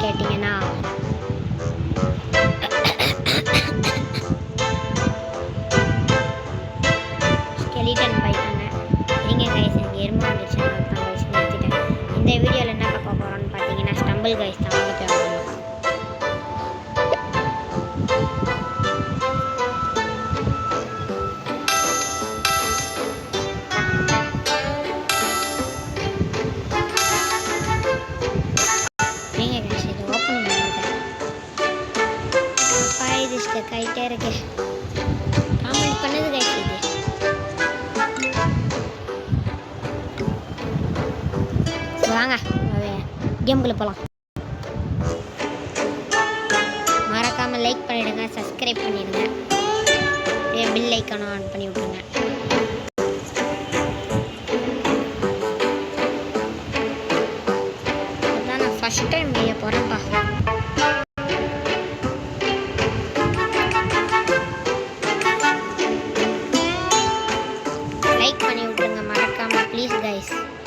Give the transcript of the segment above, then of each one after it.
கேட்டிங்கன்னா ஸ்கெலிட்டன் பைக்குங்க. சரிங்க கைஸ், எனக்கு எறும்பு வந்துருச்சு, தான் கைஸ் நிறுத்திட்டேன். இந்த வீடியோவில் என்ன பார்க்க போகிறோன்னு பார்த்தீங்கன்னா ஸ்டம்பிள் கைஸ் தான் பார்க்க போகிறோம். கைட்டே இருக்கு காமெடி பண்ணது கைஸ். இது வாங்க கேமுக்குள்ள போகலாம். மறக்காமல் லைக் பண்ணிவிடுங்க, சப்ஸ்கிரைப் பண்ணிடுங்க, பில் ஐக்கானும் ஆன் பண்ணி விட்ருங்க. அதான் நான் ஃபஸ்ட் டைம் வெளியே போகிறேன்ப்பா.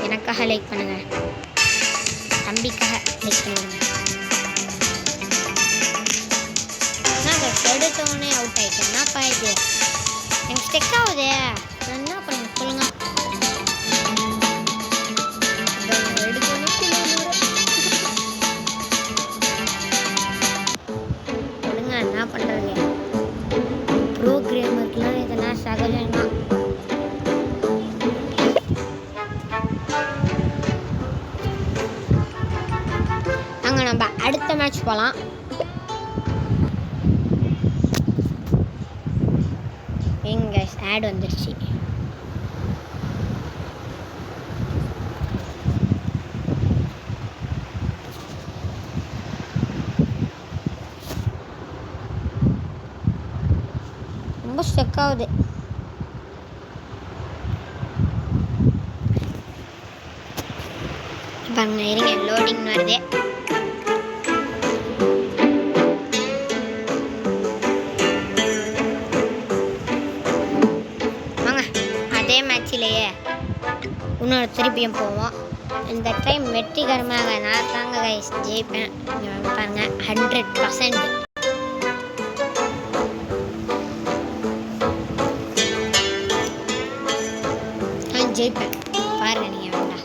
எனக்காக லைக் பண்ணுங்க, தம்பிக்காக லைக் பண்ணிடுங்க. நான் எடுத்தோடனே அவுட் ஆகிட்டேன். என்னப்பா இது எனக்கு ஸ்டெக் ஆகுது, நான் என்ன பண்ண சொல்லுங்க. சொல்லுங்க என்ன பண்ணுறது, ப்ரோக்ராமருக்குலாம் இதெல்லாம் சகஜம் தான். நம்ம அடுத்த மேட்ச் போகலாம். எங்க ஆட் வந்துருச்சு. ரொம்ப ஸ்டக் ஆகுது. பாருங்க, இருங்க, லோடிங் வருது. மேட்சிலேயே இன்னொரு திருப்பியும் போவோம். இந்த டைம் வெற்றிகரமாக நான் தாங்க கைஸ் ஜெயிப்பேன். பாருங்க 100% நான் ஜெயிப்பேன். பாருங்க நீங்க வேண்டாம்.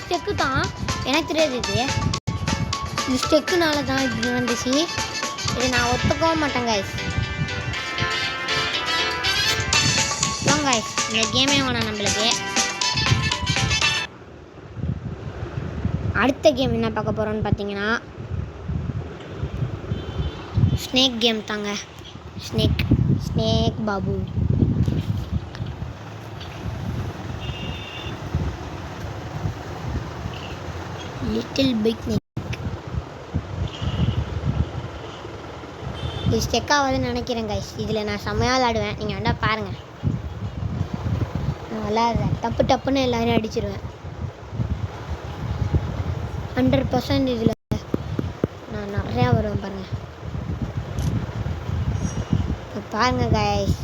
ஸ்டெக்கு தான் எனக்கு தெரியாது. இது ஸ்டெக்குனால தான் இப்படி வந்துச்சு. இது நான் ஒத்துக்கவும் மாட்டேன் கைஸ். கைஸ் இந்த கேமே வேணாம் நம்மளுக்கு. அடுத்த கேம் என்ன பார்க்க போகிறோன்னு பார்த்தீங்கன்னா ஸ்னேக் கேம் தாங்க. Snake Babu. Little big neck. இது ஸ்டெக் ஆகுதுன்னு நினைக்கிறேன் கைஸ். இதில் நான் செம்மையாக விளாடுவேன், நீங்கள் வேணால் பாருங்கள். நான் விளாட்றேன், டப்புன்னு எல்லோரும் அடிச்சிருவேன். 100% இதில் நான் நிறையா வருவேன் பாருங்கள். பாருங்கள் கைஸ்.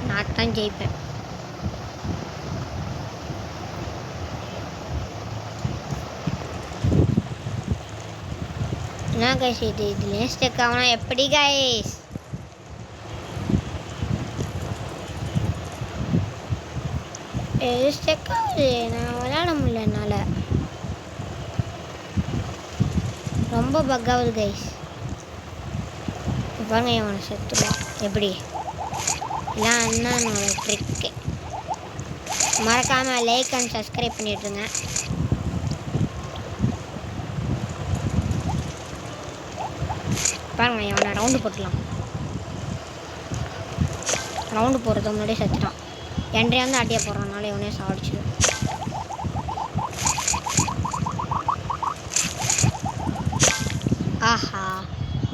நான் தான் ஜெயிப்பேன். என்ன கைஸ் இதுலேயும் ஸ்டெக் ஆகணும் எப்படி கைஸ்? ஸ்டெக் ஆகுது, நான் விளையாட முடியல என்னால். ரொம்ப பக் ஆகுது கைஸ். பாருங்க இவனை செத்துல எப்படி எல்லாம் என்னோட ட்ரிக்கு. மறக்காமல் லைக் அண்ட் சப்ஸ்கிரைப் பண்ணிவிட்ருங்க. பாருங்க இவனை ரவுண்டு போட்டுலாம். ரவுண்டு போடுறதுக்கு முன்னாடியே செத்துட்டான். என்கிட்ட வந்து அடியை போடுறதுனால இவனே சாடிச்சிடும்.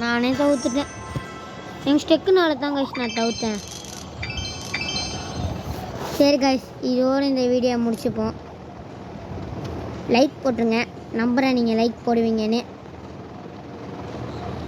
நானே தவிர்த்துட்டேன். எங்கள் ஸ்டெக்குனால தான் கைஸ் நான் தவிர்த்தேன். சரி கைஸ், இதோடு இந்த வீடியோ முடிச்சுப்போம். லைக் போட்டுருங்க, நம்புகிறேன் நீங்கள் லைக் போடுவீங்கன்னு.